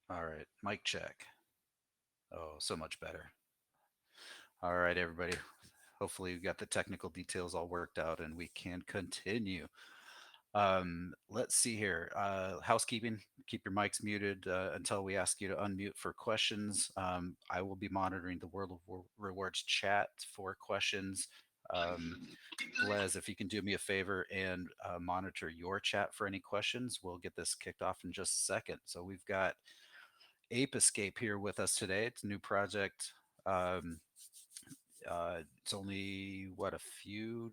All right, mic check. Oh, so much better. All right, everybody. Hopefully, we got the technical details all worked out and we can continue. Let's see here. Housekeeping, keep your mics muted until we ask you to unmute for questions. I will be monitoring the World of Rewards chat for questions. Um, Blez, if you can do me a favor and monitor your chat for any questions, we'll get this kicked off in just a second. So we've got ApeEscape here with us today. It's a new project. Um, it's only a few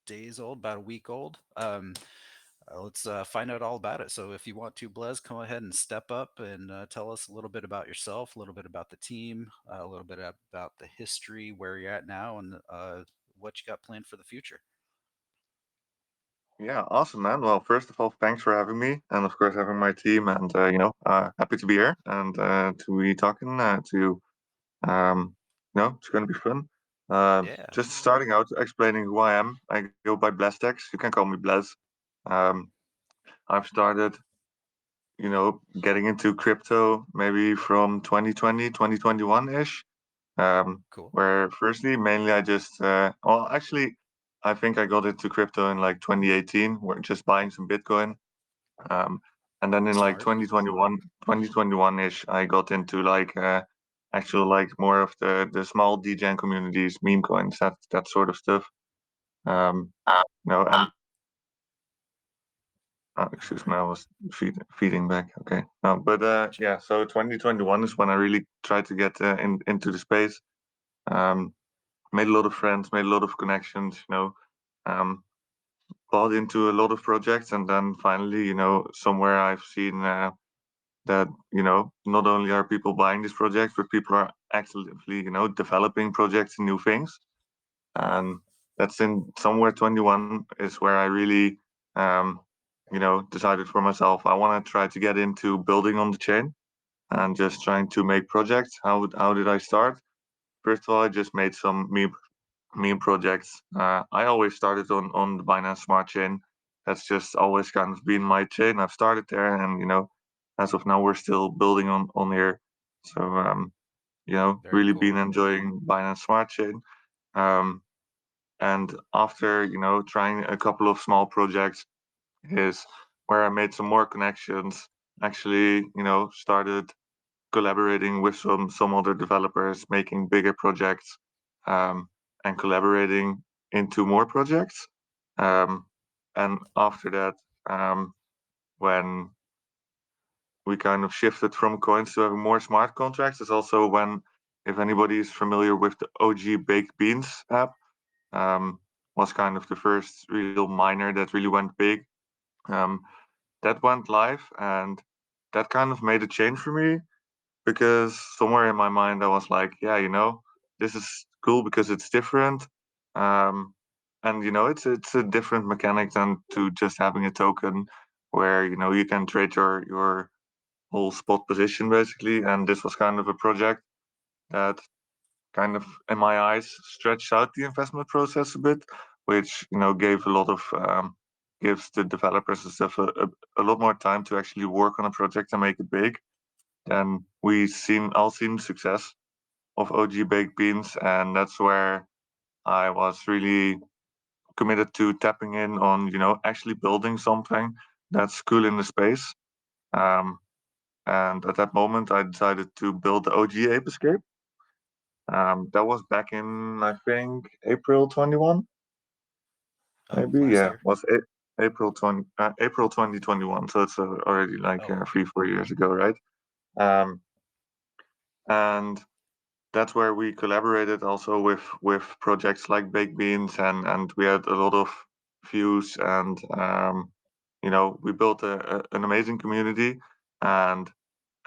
days old, about a week old. Let's find out all about it. So, if you want to, Blez, come ahead and step up and tell us a little bit about yourself, a little bit about the team, a little bit about the history, where you're at now, and what you got planned for the future. Yeah, awesome, man. Well, first of all, thanks for having me, and of course having my team, and happy to be here and to be talking to you. It's going to be fun. Yeah, Just starting out, explaining who I am. I go by Blestex. You can call me Blez. Um, I've started, getting into crypto maybe from 2020, 2021 ish. cool, Where firstly, mainly I just, actually, I think I got into crypto in like 2018, where just buying some Bitcoin. Um, and then in like smart. 2021, 2021-ish, I got into like actual like more of the small DGen communities, meme coins, that sort of stuff. Um, and All excuse me, right, I was feeding back. Okay, no, but gotcha. yeah, so 2021 is when I really tried to get into the space. Um, Made a lot of friends, made a lot of connections. Um, bought into a lot of projects, and then finally, somewhere I've seen. That not only are people buying these projects, but people are actively developing projects and new things. And that's in somewhere 21 is where I really decided for myself I want to try to get into building on the chain and just trying to make projects. How did I start? First of all, I just made some meme projects. I always started on the Binance Smart Chain. That's just always kind of been my chain. I've started there, and as of now, we're still building on here. So Very really been cool. enjoying Binance Smart Chain. Um, and after trying a couple of small projects, is where I made some more connections. Actually, started collaborating with some other developers, making bigger projects, and collaborating into more projects. Um, and after that, um, when we kind of shifted from coins to having more smart contracts, is also when, if anybody is familiar with the OG Baked Beans app, um, was kind of the first real miner that really went big. Um, that went live, and that kind of made a change for me because somewhere in my mind I was like, yeah, this is cool because it's different, um, and it's a different mechanic than to just having a token where you can trade your whole spot position basically. And this was kind of a project that kind of, in my eyes, stretched out the investment process a bit, which gave a lot of gives the developers and stuff a lot more time to actually work on a project and make it big. Then we seen success of OG Baked Beans, and that's where I was really committed to tapping in on actually building something that's cool in the space. Um, and at that moment, I decided to build the OG Ape Escape. That was back in I think April 21, Oh, maybe. last Yeah, year. was April 2021. So it's already like Oh, 3-4 years ago, right? Um, and that's where we collaborated also with projects like Baked Beans, and we had a lot of views, and we built an amazing community. And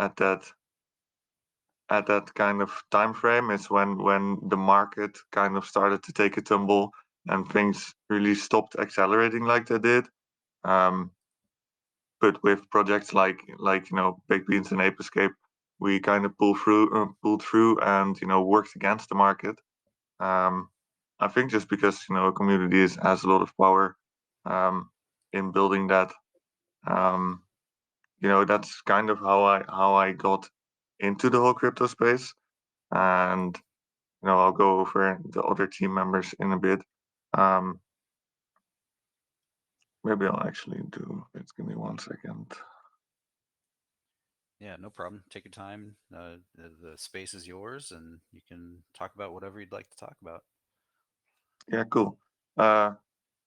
at that kind of time frame is when the market kind of started to take a tumble and things really stopped accelerating like they did. Um, but with projects like Baked Beans and Ape Escape, we kind of pulled through, and worked against the market. Um, I think just because a community has a lot of power um, in building that. Um, that's kind of how I got into the whole crypto space. And I'll go over the other team members in a bit. Um, Maybe I'll actually do it. Give me 1 second. Yeah, no problem. Take your time. The space is yours, and you can talk about whatever you'd like to talk about. Yeah, cool. Uh,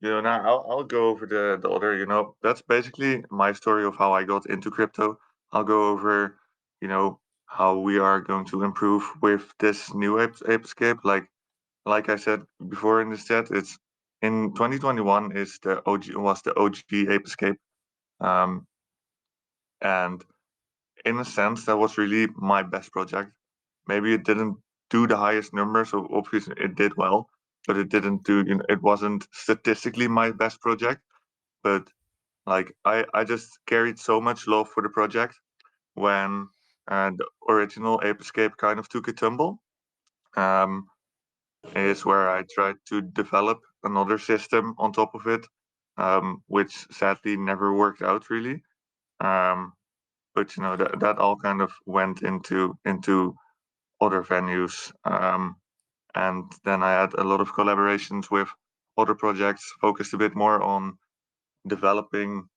now I'll go over the other. That's basically my story of how I got into crypto. I'll go over, how we are going to improve with this new ApeEscape. Like I said before in this chat, it's in 2021 is the OG was the OG ApeEscape. Um, and in a sense, that was really my best project. Maybe it didn't do the highest numbers, so obviously it did well, but it didn't do, it wasn't statistically my best project. But like I just carried so much love for the project when the original Ape Escape kind of took a tumble. Um, is where I tried to develop another system on top of it, which sadly never worked out really. Um, but that all kind of went into other venues. And then I had a lot of collaborations with other projects focused a bit more on developing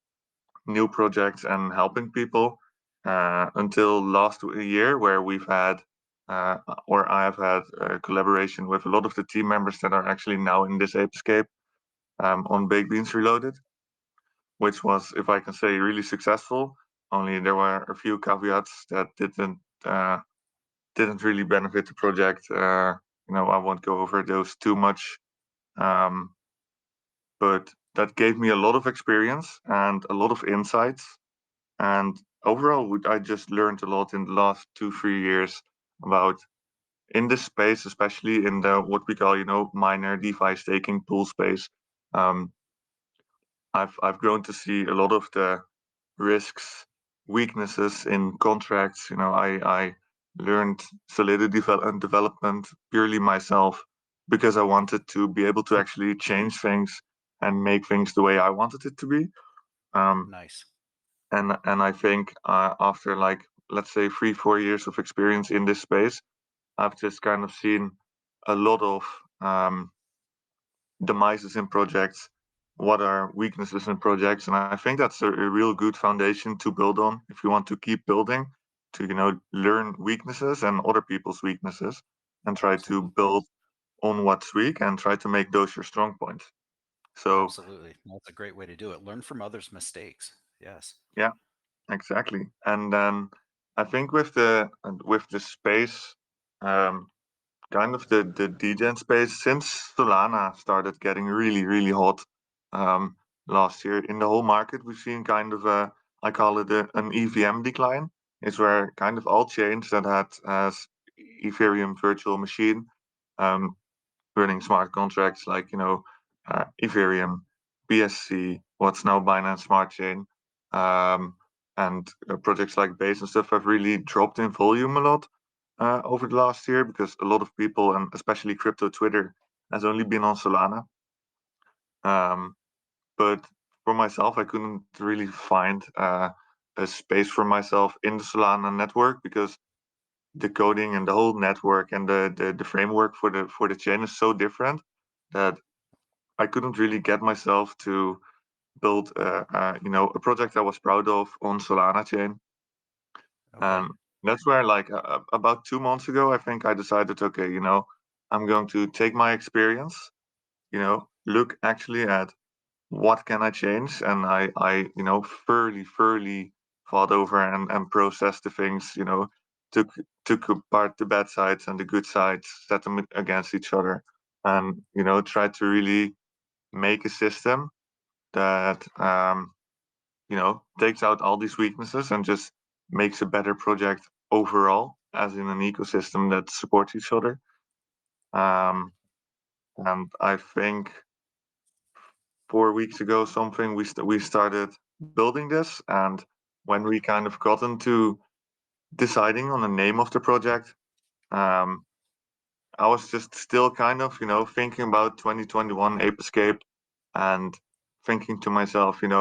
new projects and helping people until last year, where we've had or I have had a collaboration with a lot of the team members that are actually now in this Ape Escape on Baked Beans Reloaded, which was, if I can say, really successful. Only there were a few caveats that didn't really benefit the project. I won't go over those too much, um, but that gave me a lot of experience and a lot of insights. And overall, I just learned a lot in the last 2 3 years about in this space, especially in the what we call miner DeFi staking pool space. Um, I've grown to see a lot of the risks, weaknesses in contracts. I learned solidity development purely myself because I wanted to be able to actually change things and make things the way I wanted it to be. Um, Nice. and I think after, like, let's say 3 4 years of experience in this space, I've just kind of seen a lot of um, demises in projects, what are weaknesses in projects, and I think that's a real good foundation to build on if you want to keep building, to learn weaknesses and other people's weaknesses and try to Absolutely. build on what's weak and try to make those your strong points. So Absolutely. That's a great way to do it. Learn from others' mistakes. Yes. yeah, exactly. And then I think with the space, um, kind of the degen space, since Solana started getting really really hot um, last year in the whole market, we've seen kind of I call it an EVM decline. It's where kind of all chains that had as Ethereum virtual machine um, running smart contracts like Ethereum, BSC, what's now Binance Smart Chain, um, and projects like Base and stuff have really dropped in volume a lot over the last year because a lot of people, and especially crypto Twitter, has only been on Solana. Um, but for myself, I couldn't really find a space for myself in the Solana network because the coding and the whole network and the framework for the chain is so different that I couldn't really get myself to build a project I was proud of on Solana chain. Okay. And that's where, like, about 2 months ago, I think I decided, okay, I'm going to take my experience, look actually at what can I change, and I thoroughly thought over and processed the things, took took apart the bad sides and the good sides, set them against each other, and tried to really make a system that takes out all these weaknesses and just makes a better project overall, as in an ecosystem that supports each other. Um, and I think 4 weeks ago, something we started building this, and when we kind of got into deciding on the name of the project, um, I was just still kind of thinking about 2021 Ape Escape and thinking to myself, in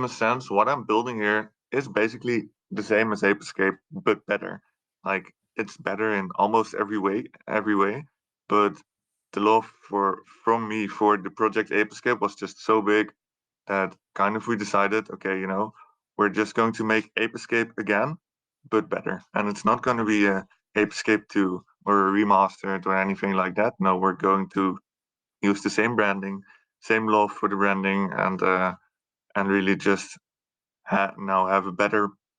a sense, what I'm building here is basically the same as ApeEscape, but better. Like it's better in almost every way. But the love from me for the project ApeEscape was just so big that kind of we decided, okay, we're just going to make ApeEscape again, but better. And it's not going to be a ApeEscape 2 or a remastered or anything like that. No, we're going to use the same branding, same love for the branding, and really just now have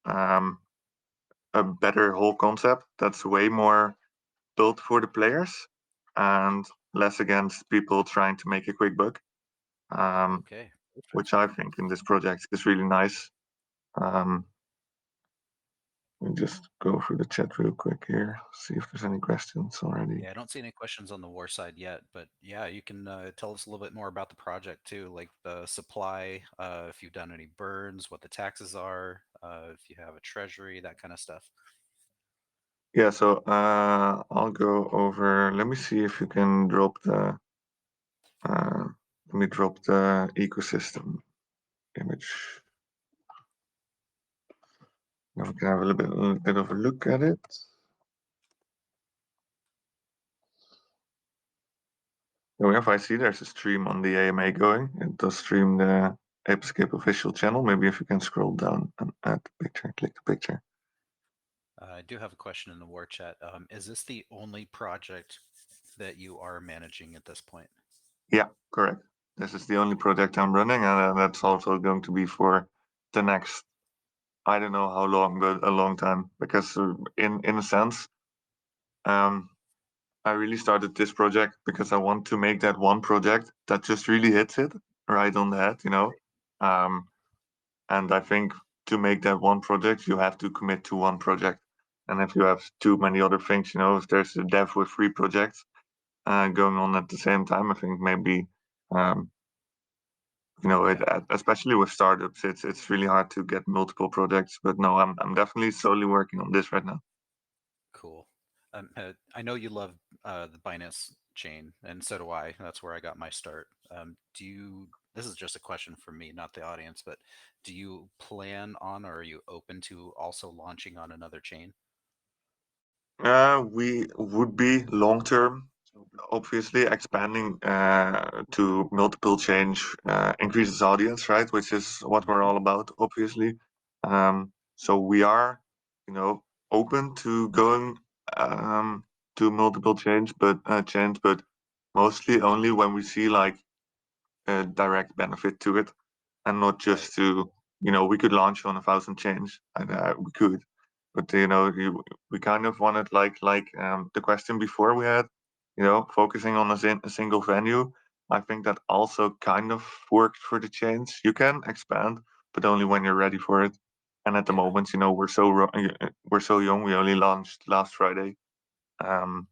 um, a better whole concept that's way more built for the players and less against people trying to make a quick buck. Um, Okay, which perfect. I think in this project is really nice. Um, Let me just go through the chat real quick here, see if there's any questions already. Yeah, I don't see any questions on the war side yet, but yeah, you can tell us a little bit more about the project too, like the supply, if you've done any burns, what the taxes are, if you have a treasury, that kind of stuff. Yeah, so I'll go over. Let me see if you can drop the. Uh, let me drop the ecosystem image. Now we can have a bit of a look at it. Oh, if I see there's a stream on the AMA going, it does stream the ApeEscape official channel. Maybe if you can scroll down and add the picture, click the picture. I do have a question in the war chat. Is this the only project that you are managing at this point? Yeah, correct. This is the only project I'm running, and that's also going to be for the next, I don't know how long, but a long time. Because in a sense, um, I really started this project because I want to make that one project that just really hits it right on the head. Right. Um, and I think to make that one project, you have to commit to one project. And if you have too many other things, if there's a dev with 3 projects going on at the same time, I think maybe um, Yeah, especially with startups, it's really hard to get multiple projects. But no, I'm definitely solely working on this right now. cool. I know you love the Binance chain, and so do I. That's where I got my start. Do you? This is just a question for me, not the audience, but do you plan on, or are you open to also launching on another chain? We would be long term, obviously expanding to multiple change increases audience, right? Which is what we're Hmm. all about, obviously. So we are, you know, open to going to multiple chains, but mostly only when we see like a direct benefit to it, and not Right. just to, we could launch on 1,000 chains, and we could, but we kind of wanted like the question before we had, focusing on a single venue. I think that also kind of worked for the chains. You can expand, but only when you're ready for it. And at the Yeah. moment, we're so young. We only launched last Friday. Um,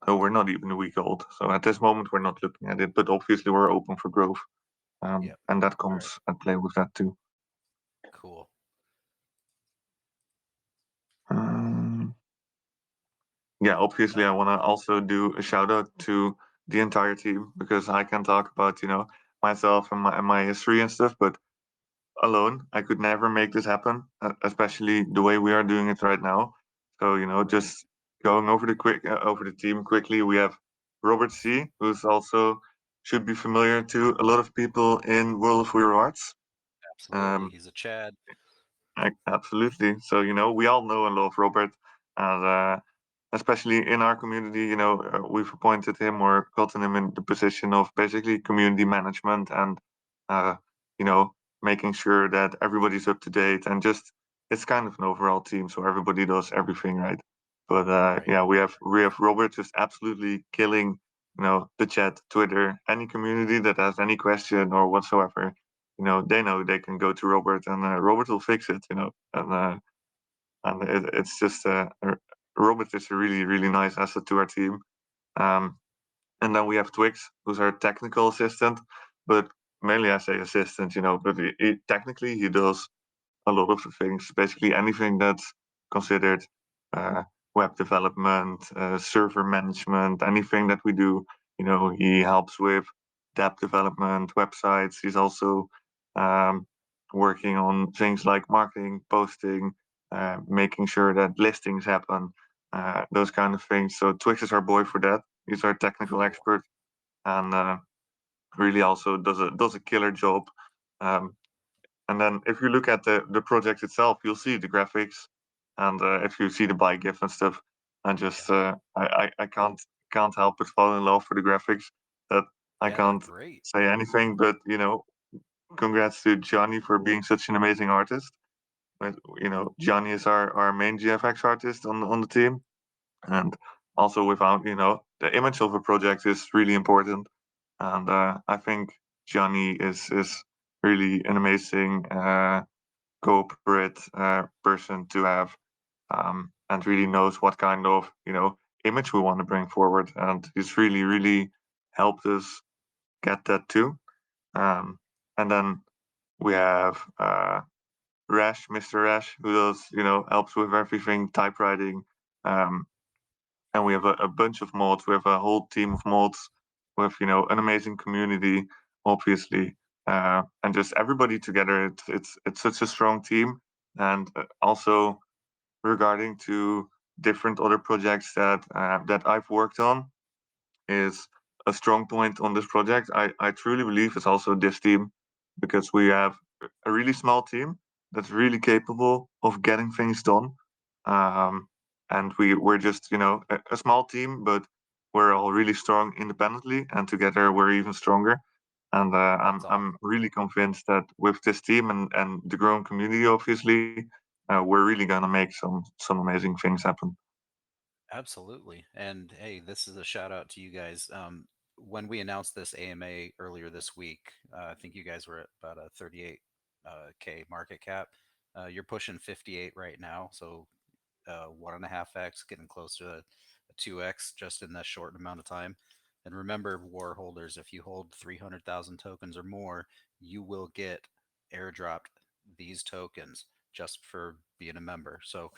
so we're not even a week old. So at this moment, we're not looking at it, but obviously we're open for growth. Yep. And that All right. comes and play with that too. Cool. Um, yeah, obviously, Uh, I want to also do a shout out to the entire team because I can talk about myself and my history and stuff, but alone I could never make this happen, especially the way we are doing it right now. So right. just going over the team quickly, we have Robert C, who's also should be familiar to a lot of people in World of Weird Arts. Absolutely. Um, He's a Chad. Absolutely. So, we all know and love Robert, and especially in our community, we've appointed him or gotten him in the position of basically community management and, uh, you know, making sure that everybody's up to date and just it's kind of an overall team, so everybody does everything right. But Right. yeah, we have Robert just absolutely killing, the chat, Twitter, any community that has any question or whatsoever, they know they can go to Robert and Robert will fix it, and it's just Robert is a really really nice asset to our team. Um, and then we have Twix, who's our technical assistant, but mainly I say assistant, but technically he does a lot of the things, basically anything that's considered uh, web development, server management, anything that we do. He helps with DApp development, websites. He's also um, working on things like marketing, posting, making sure that listings happen, those kind of things. So Twix is our boy for that. He's our technical Cool. expert, and really also does a killer job. Um, and then if you look at the project itself, you'll see the graphics, and if you see the buy gift and stuff, and just Yeah. I can't help but fall in love with the graphics. That I Yeah, they're can't great. say anything but congrats to Johnny for being such an amazing artist. But Johnny is our main GFX artist on the team, and also without the image of a project is really important, and I think Johnny is really an amazing corporate person to have, and really knows what kind of image we want to bring forward, and he's really helped us get that too. Um, and then we have Rash, Mr. Rash, who does helps with everything typewriting. Um, and we have a bunch of mods. We have a whole team of mods with an amazing community, obviously, and just everybody together. It's such a strong team, and also regarding to different other projects that I've worked on is a strong point on this project. I truly believe it's also this team because we have a really small team that's really capable of getting things done. Um, and we're just, a small team, but we're all really strong independently, and together we're even stronger. And That's I'm awesome. really convinced that with this team and the growing community, obviously, we're really gonna make some amazing things happen. Absolutely. And hey, this is a shout out to you guys. When we announced this AMA earlier this week, I think you guys were at about a 38 K market cap. You're pushing 58 right now, so 1.5x, getting close to a 2x just in that short amount of time. And remember, war holders, if you hold 300,000 tokens or more, you will get airdropped these tokens just for being a member. So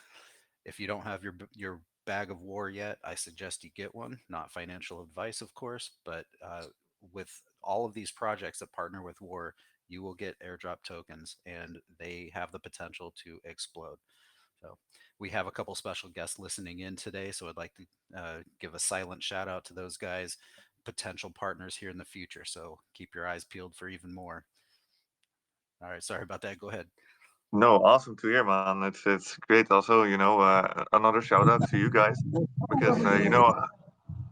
if you don't have your bag of war yet, I suggest you get one. Not financial advice, of course, but with all of these projects that partner with war, you will get airdrop tokens, and they have the potential to explode. So we have a couple special guests listening in today, so I'd like to give a silent shout out to those guys, potential partners here in the future. So keep your eyes peeled for even more. All right, sorry about that. Go ahead. No, awesome to hear, man. It's great. Also, another shout out to you guys because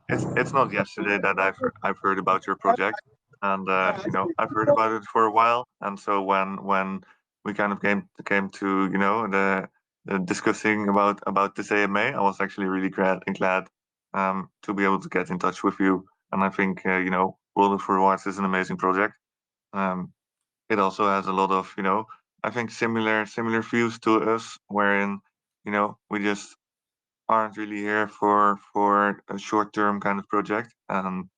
it's not yesterday that I've heard about your project, and I've heard about it for a while. And so when we kind of came to the discussing about this AMA, I was actually really glad to be able to get in touch with you. And I think World of Rewards is an amazing project. Um, it also has a lot of I think similar views to us, wherein we just aren't really here for a short term kind of project. And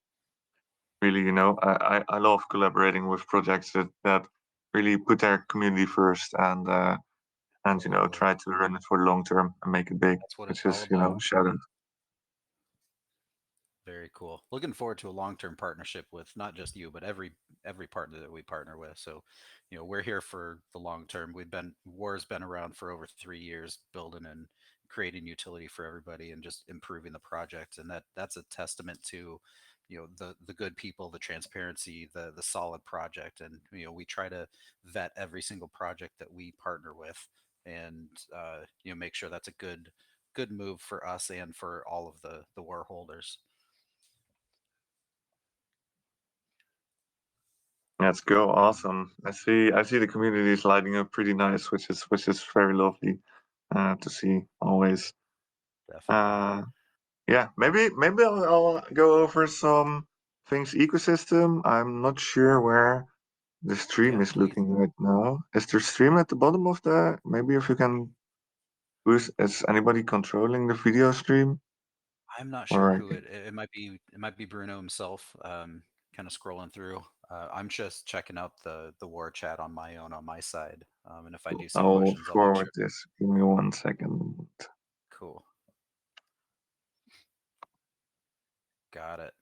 really, I love collaborating with projects that really put their community first, and Totally. try to run it for the long term and make it big, That's what which it's all is about. shout out. Very cool. Looking forward to a long-term partnership with not just you, but every partner that we partner with. So, we're here for the long term. War's been around for over 3 years, building and creating utility for everybody, and just improving the project. And that's a testament to, the good people, the transparency, the solid project. And we try to vet every single project that we partner with, and make sure that's a good move for us and for all of the war holders. Let's go, Um, awesome. I see the community is lighting up pretty nice, which is very lovely to see always. Definitely. Uh, Yeah, maybe I'll go over some things ecosystem. I'm not sure where the stream Yeah, is please. looking right now. Is there stream at the bottom of the? Maybe if you can, is anybody controlling the video stream? I'm not sure Or I who it might be Bruno himself. Kind of scrolling through. I'm just checking out the war chat on my own on my side. And if I do see I'll questions, I'll make forward sure. this. Give me 1 second. Cool. Got it.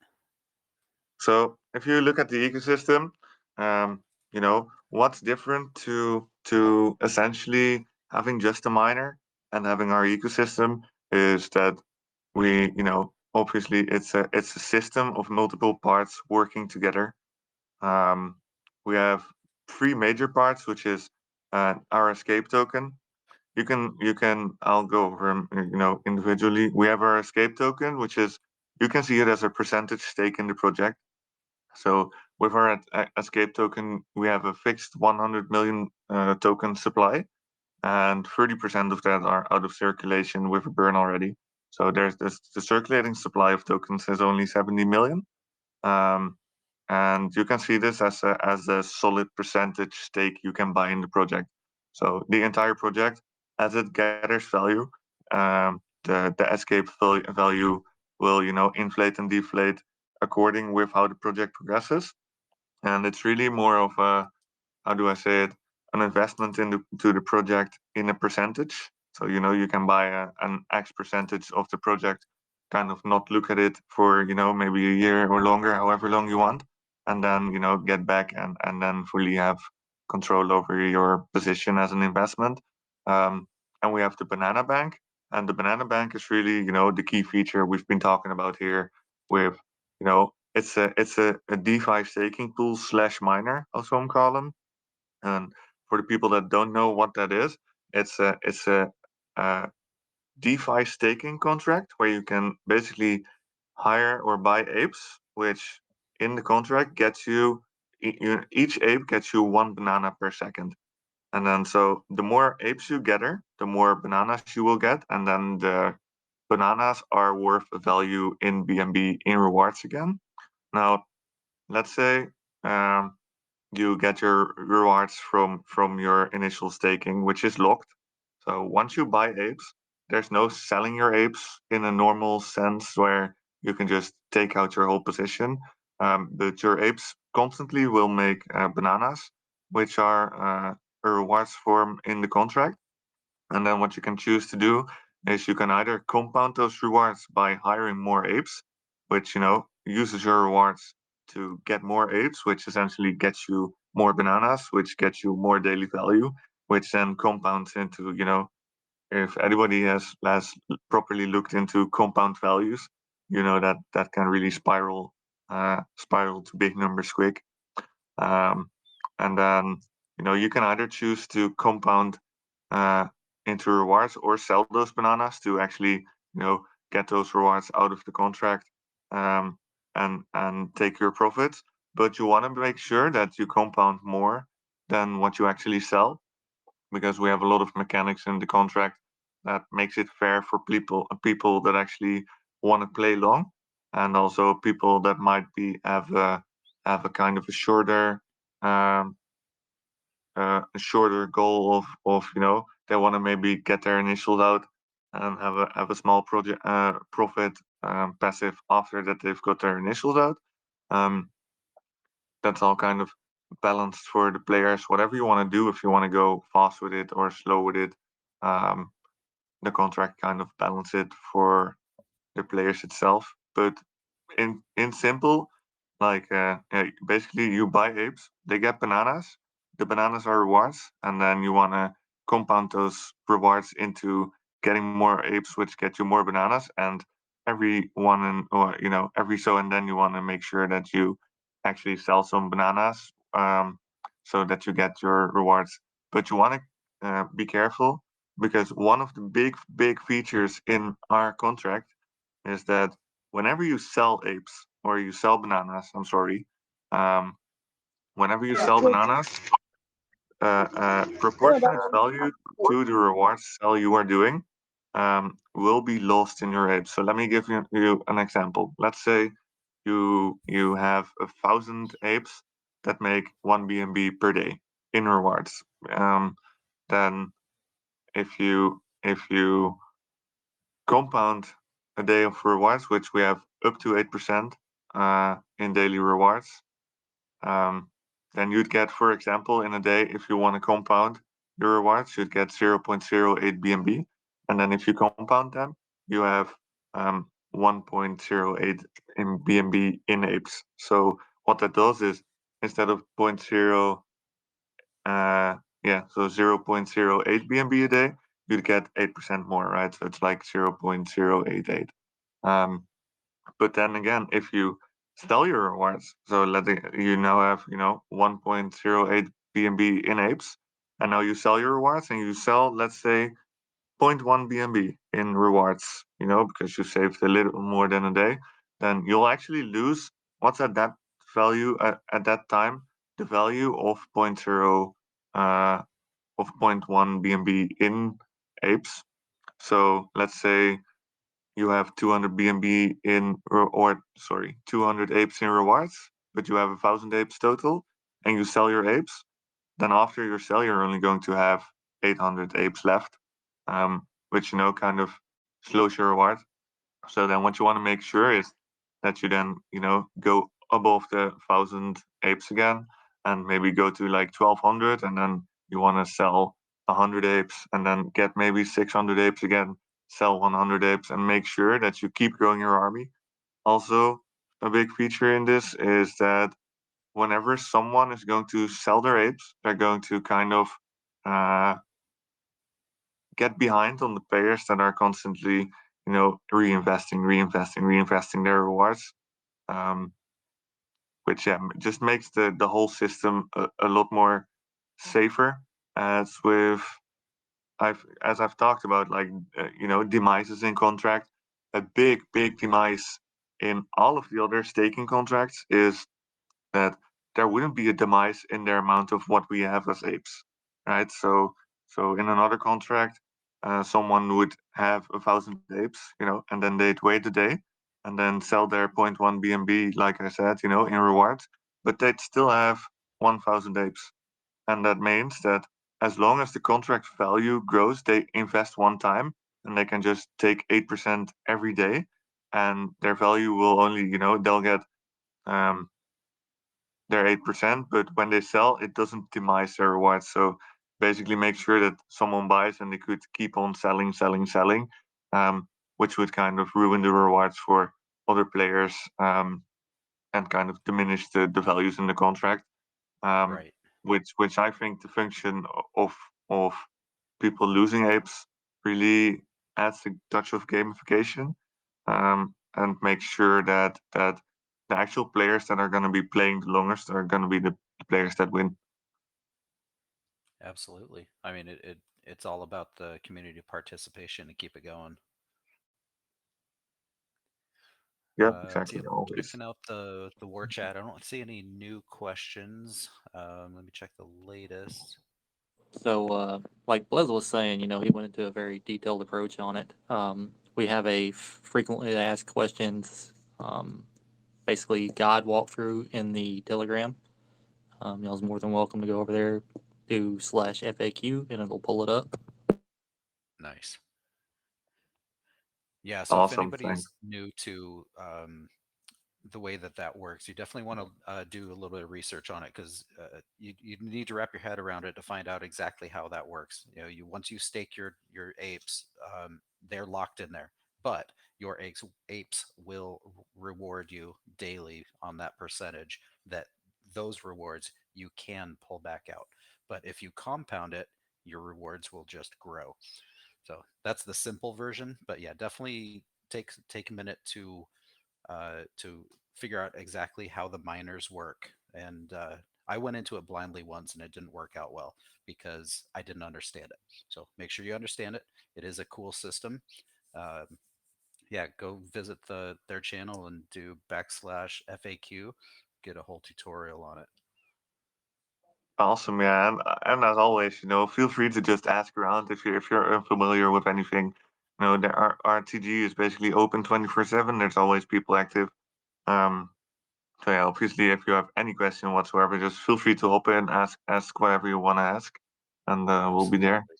So if you look at the ecosystem, what's different to to essentially having just a miner and having our ecosystem is that we, obviously it's a system of multiple parts working together. Um, we have three major parts, which is our escape token. You can I'll go over them, individually. We have our escape token, which is you can see it as a percentage stake in the project. So with our escape token, we have a fixed 100 million token supply, and 30% of that are out of circulation with a burn already. So there's this, the circulating supply of tokens is only 70 million. Um, and you can see this as a solid percentage stake you can buy in the project. So the entire project, as it gathers value, the escape value will inflate and deflate according with how the project progresses. And it's really more of a, how do I say it, an investment into the project in a percentage. So you can buy an X percentage of the project, kind of not look at it for maybe a year or longer, however long you want, and then get back and then fully have control over your position as an investment. Um, and we have the Banana Bank, and the Banana Bank is really the key feature we've been talking about here with it's a DeFi staking pool slash miner, as some call them. And for the people that don't know what that is, it's a DeFi staking contract where you can basically hire or buy apes, which in the contract gets each ape gets you one banana per second. And then so the more apes you gather, the more bananas you will get, and then the bananas are worth a value in BNB in rewards again. Now, let's say um, you get your rewards from your initial staking, which is locked. So once you buy apes, there's no selling your apes in a normal sense where you can just take out your whole position. But your apes constantly will make bananas, which are a rewards form in the contract. And then what you can choose to do is you can either compound those rewards by hiring more apes, which uses your rewards to get more apes, which essentially gets you more bananas, which gets you more daily value, which then compounds into if anybody has properly looked into compound values, that can really spiral to big numbers quick. Um, and then you can either choose to compound uh, into rewards or sell those bananas to actually get those rewards out of the contract, um, and take your profits. But you want to make sure that you compound more than what you actually sell, because we have a lot of mechanics in the contract that makes it fair for people that actually want to play long, and also people that might be have a kind of um, a shorter goal of they want to maybe get their initials out and have a small project profit passive after that they've got their initials out. Um, that's all kind of balanced for the players. Whatever you want to do, if you want to go fast with it or slow with it, um, the contract kind of balance it for the players itself. But in simple, like basically you buy apes, they get bananas. The bananas are rewards, and then you want to compound those rewards into getting more apes, which get you more bananas. And every one and or every so and then you want to make sure that you actually sell some bananas, so that you get your rewards. But you want to be careful, because one of the big features in our contract is that whenever you sell apes or you sell bananas, I'm sorry, um, whenever you sell bananas, proportionate value to the rewards sell you are doing will be lost in your apes. So let me give you an example. Let's say you have 1,000 apes that make one BNB per day in rewards. Then if you compound a day of rewards, which we have up to 8% in daily rewards, um, then you'd get, for example, in a day, if you want to compound your rewards, you'd get 0.08 BNB. And then if you compound them, you have 1.08 in BNB in apes. So what that does is, instead of 0.0 yeah, so 0.08 BNB a day, you'd get 8% more, right? So it's like 0.088. Um, but then again, if you sell your rewards, so you now have, 1.08 BNB in apes, and now you sell your rewards and you sell, let's say, zero point 0.1 BNB in rewards, because you saved a little more than a day, then you'll actually lose what's at that value at that time, the value of zero point 0 of zero point 0.1 BNB in apes. So let's say you have 200 BNB or sorry, 200 apes in rewards, but you have 1,000 apes total, and you sell your apes. Then after your sell, you're only going to have 800 apes left, which kind of slows your reward. So then what you want to make sure is that you then, go above the 1,000 apes again and maybe go to like 1,200, and then you want to sell 100 apes and then get maybe 600 apes again, sell 100 apes and make sure that you keep growing your army. Also, a big feature in this is that whenever someone is going to sell their apes, they're going to kind of uh, get behind on the players that are constantly, reinvesting their rewards, um, which just makes the whole system a lot more safer. As with as I've talked about, like demises in contract, a big demise in all of the other staking contracts is that there wouldn't be a demise in the amount of what we have as apes, right? So in another contract, someone would have 1,000 apes, and then they'd wait a day and then sell their zero point 0.1 BNB, like I said, in rewards, but they'd still have 1,000 apes. And that means that as long as the contract value grows, they invest one time and they can just take 8% every day, and their value will only, they'll get um, their 8%, but when they sell, it doesn't demise their rewards. So basically, make sure that someone buys and they could keep on selling, which would kind of ruin the rewards for other players, and kind of diminish the values in the contract. Um, Right. which I think the function of people losing apes really adds a touch of gamification, and make sure that the actual players that are going to be playing the longest are going to be the players that win. Absolutely. I mean, it's all about the community participation to keep it going. Yeah, So exactly. yeah, Always. checking out the war chat. I don't see any new questions. Let me check the latest. So, like Blez was saying, he went into a very detailed approach on it. We have a frequently asked questions, basically guide walkthrough in the Telegram. Y'all's more than welcome to go over there, do /FAQ, and it'll pull it up. Nice. Yeah. So if Awesome. Thanks. anybody's new to the way that that works, you definitely want to do a little bit of research on it, because you need to wrap your head around it to find out exactly how that works. You once you stake your apes, they're locked in there, but your apes will reward you daily on that percentage. That those rewards you can pull back out, but if you compound it, your rewards will just grow. So that's the simple version. But yeah, definitely take a minute to figure out exactly how the miners work. And I went into it blindly once, and it didn't work out well because I didn't understand it. So make sure you understand it. It is a cool system. Uh, yeah, go visit their channel and do /FAQ. Get a whole tutorial on it. Awesome, yeah, and as always, feel free to just ask around if you're unfamiliar with anything. There are RTG is basically open 24/7. There's always people active. Um, So yeah, obviously, if you have any question whatsoever, just feel free to hop in, ask whatever you want to ask, and we'll be there. Absolutely.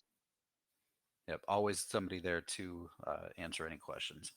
Yep. Always somebody there to answer any questions.